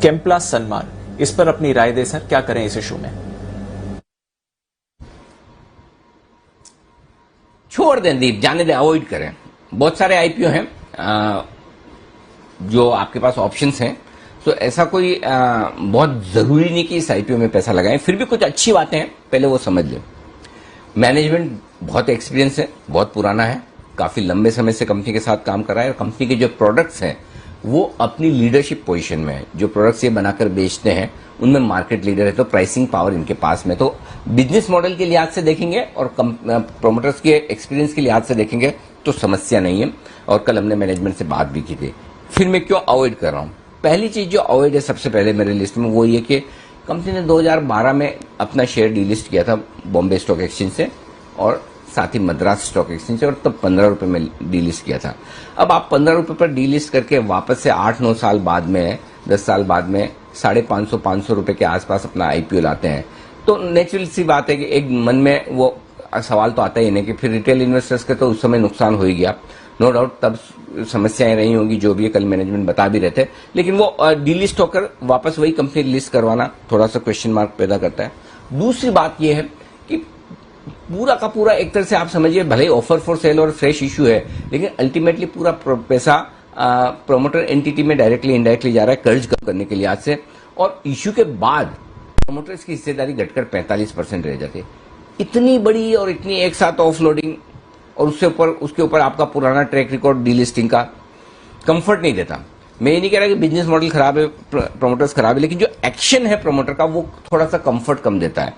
केम्प्लास सनमार्क, इस पर अपनी राय दे सर, क्या करें इस इशू में? छोड़ दें दीप, जाने दें, अवॉइड करें। बहुत सारे आईपीओ हैं जो आपके पास ऑप्शंस हैं, तो ऐसा कोई बहुत जरूरी नहीं कि इस आईपीओ में पैसा लगाएं। फिर भी कुछ अच्छी बातें हैं, पहले वो समझ लें। मैनेजमेंट बहुत एक्सपीरियंस है, बहुत पुराना है, काफी लंबे समय से कंपनी के साथ काम कर रहा है और कंपनी के जो प्रोडक्ट्स हैं वो अपनी लीडरशिप पोजीशन में है। जो प्रोडक्ट्स ये बनाकर बेचते हैं उनमें मार्केट लीडर है, तो प्राइसिंग पावर इनके पास में। तो बिजनेस मॉडल के लिहाज से देखेंगे और प्रोमोटर्स के एक्सपीरियंस के लिहाज से देखेंगे तो समस्या नहीं है। और कल हमने मैनेजमेंट से बात भी की थी। फिर मैं क्यों अवॉइड कर रहा हूं? पहली चीज जो अवॉइड है सबसे पहले मेरे लिस्ट में वो ये कि कंपनी ने 2012 में अपना शेयर डीलिस्ट किया था बॉम्बे स्टॉक एक्सचेंज से और साथ ही मद्रास स्टॉक एक्सचेंज से, और तब 15 रुपए में डीलिस्ट किया था। अब आप 15 रुपए पर डीलिस्ट करके वापस से 8-9 साल बाद में, 10 साल बाद में 550-500 रुपए के आसपास अपना आईपीओ लाते हैं, तो नेचुरल सी बात है कि एक मन में वो सवाल तो आता ही नहीं कि फिर रिटेल इन्वेस्टर्स के तो उस समय नुकसान हो ही गया। नो डाउट तब समस्याएं रही होंगी, जो भी कल मैनेजमेंट बता भी रहे थे, लेकिन वो डीलिस्ट होकर वापस वही कंपनी लिस्ट करवाना थोड़ा सा क्वेश्चन मार्क पैदा करता है। दूसरी बात यह है कि पूरा का पूरा एक तरह से आप समझिए, भले ही ऑफर फॉर सेल और फ्रेश इश्यू है, लेकिन अल्टीमेटली पूरा पैसा प्रोमोटर एंटिटी में डायरेक्टली इनडायरेक्टली जा रहा है कर्ज कम करने के लिहाज से। और इश्यू के बाद प्रोमोटर्स की हिस्सेदारी घटकर 45% रह जाती है। इतनी बड़ी और इतनी एक साथ ऑफलोडिंग और उसके ऊपर आपका पुराना ट्रैक रिकॉर्ड डीलिस्टिंग का कंफर्ट नहीं देता। मैं ये नहीं कह रहा कि बिजनेस मॉडल खराब है, प्रोमोटर्स खराब है, लेकिन जो एक्शन है प्रोमोटर का वो थोड़ा सा कंफर्ट कम देता है।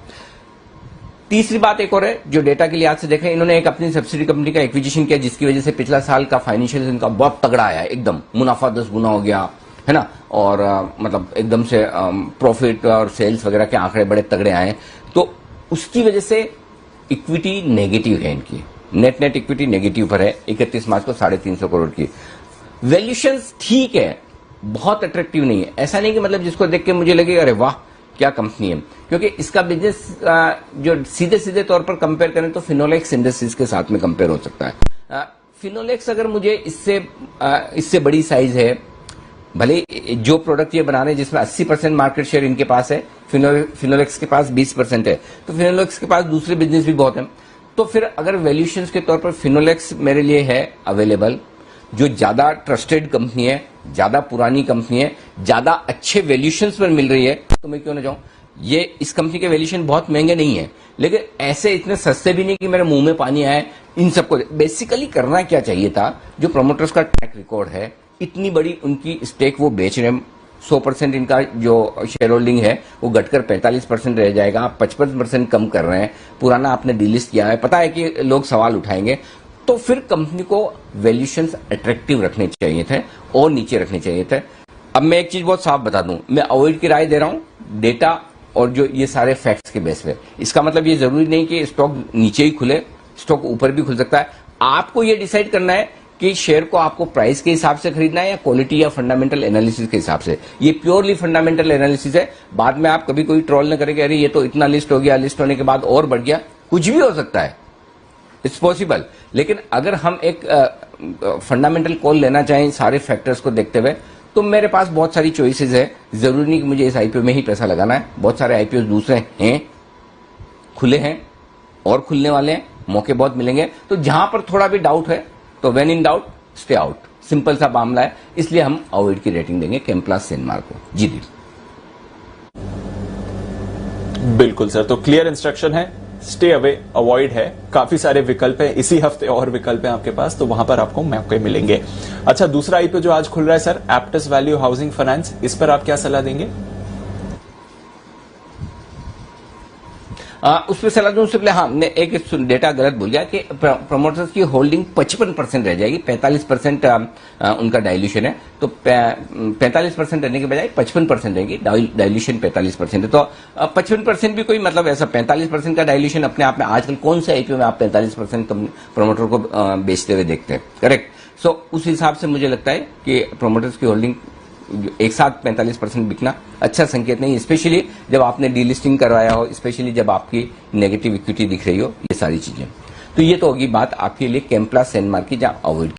तीसरी बात एक और है जो डेटा के लिहाज से देखें, इन्होंने एक अपनी सब्सिडी कंपनी का एक्विजिशन किया जिसकी वजह से पिछला साल का फाइनेंशियल इनका बहुत तगड़ा आया, एकदम मुनाफा 10 गुना हो गया है ना, और मतलब एकदम से प्रॉफिट और सेल्स वगैरह के आंकड़े बड़े तगड़े आए। तो उसकी वजह से इक्विटी नेगेटिव है इनकी, नेट इक्विटी नेगेटिव पर है 31 मार्च को 350 करोड़ की। वैल्यूएशंस ठीक है, बहुत अट्रैक्टिव नहीं है। ऐसा नहीं कि मतलब जिसको देख के मुझे लगे अरे वाह क्या कंपनी है, क्योंकि इसका बिजनेस जो सीधे तौर पर कंपेयर करें तो फिनोलेक्स इंडस्ट्रीज के साथ में कंपेयर हो सकता है। फिनोलेक्स अगर मुझे इससे बड़ी साइज है, भले जो प्रोडक्ट ये बना रहे हैं जिसमें 80% मार्केट शेयर इनके पास है, फिनोलेक्स के पास 20% है, तो फिनोलेक्स के पास दूसरे बिजनेस भी बहुत है। तो फिर अगर वैल्यूएशंस के तौर पर फिनोलेक्स मेरे लिए है अवेलेबल, जो ज्यादा ट्रस्टेड कंपनी है, ज्यादा पुरानी कंपनी है, ज्यादा अच्छे वैल्यूएशंस पर मिल रही है, तो मैं क्यों ना जाऊं। ये इस कंपनी के वैल्यूएशन बहुत महंगे नहीं है, लेकिन ऐसे इतने सस्ते भी नहीं कि मेरे मुंह में पानी आए। इन सबको बेसिकली करना क्या चाहिए था, जो प्रमोटर्स का ट्रैक रिकॉर्ड है, इतनी बड़ी उनकी स्टेक वो बेच रहे हैं, 100% इनका जो शेयर होल्डिंग है वो घटकर 45% रह जाएगा, आप 55% कम कर रहे हैं, पुराना आपने डीलिस्ट किया है, पता है कि लोग सवाल उठाएंगे। तो फिर कंपनी को वैल्यूएशंस अट्रैक्टिव रखने चाहिए थे और नीचे रखने चाहिए थे। अब मैं एक चीज बहुत साफ बता दूं, मैं अवॉइड की राय दे रहा हूं डेटा और जो ये सारे फैक्ट्स के बेस पे। इसका मतलब ये जरूरी नहीं कि स्टॉक नीचे ही खुले, स्टॉक ऊपर भी खुल सकता है। आपको ये डिसाइड करना है कि शेयर को आपको प्राइस के हिसाब से खरीदना है या क्वालिटी या फंडामेंटल एनालिसिस के हिसाब से। ये प्योरली फंडामेंटल एनालिसिस है। बाद में आप कभी कोई ट्रोल न करेंगे, अरे ये तो इतना लिस्ट हो गया, लिस्ट होने के बाद और बढ़ गया, कुछ भी हो सकता है, इट्स पॉसिबल। लेकिन अगर हम एक फंडामेंटल कॉल लेना चाहें सारे फैक्टर्स को देखते हुए, तो मेरे पास बहुत सारी चॉइसेस है। जरूरी नहीं कि मुझे इस आईपीओ में ही पैसा लगाना है, बहुत सारे आईपीओ दूसरे हैं, खुले हैं और खुलने वाले हैं, मौके बहुत मिलेंगे। तो जहां पर थोड़ा भी डाउट है तो when in doubt stay out, simple सा मामला है। इसलिए हम अवॉइड की रेटिंग देंगे केम्प्लास सनमार्क को। जी दी, बिल्कुल सर, तो क्लियर इंस्ट्रक्शन है, स्टे अवे, अवॉइड है। काफी सारे विकल्प है, इसी हफ्ते और विकल्प है आपके पास, तो वहां पर आपको मौके मिलेंगे। अच्छा, दूसरा आईपीओ जो आज खुल रहा है sir, Aptus value housing finance, इस पर आप क्या सलाह देंगे? उस पर सलाह दूं उससे पहले हाँ, मैं एक डेटा गलत भूल गया कि प्रमोटर्स की होल्डिंग 55% रह जाएगी, 45% उनका डाइल्यूशन है। तो 45% रहने के बजाय 55% रहेगी, डाइल्यूशन 45% है। तो 55% भी कोई मतलब ऐसा 45% का डाइल्यूशन अपने आप में आजकल कौन से आईपीओ में आप 45% प्रमोटर को बेचते हुए देखते हैं, करेक्ट। सो उस हिसाब से मुझे लगता है कि प्रमोटर्स की होल्डिंग एक साथ 45% बिकना अच्छा संकेत नहीं, स्पेशली जब आपने डीलिस्टिंग करवाया हो, स्पेशली जब आपकी नेगेटिव इक्विटी दिख रही हो, ये सारी चीजें। तो ये तो होगी बात आपके लिए केम्प्लास सनमार्क की, जहां अवॉइड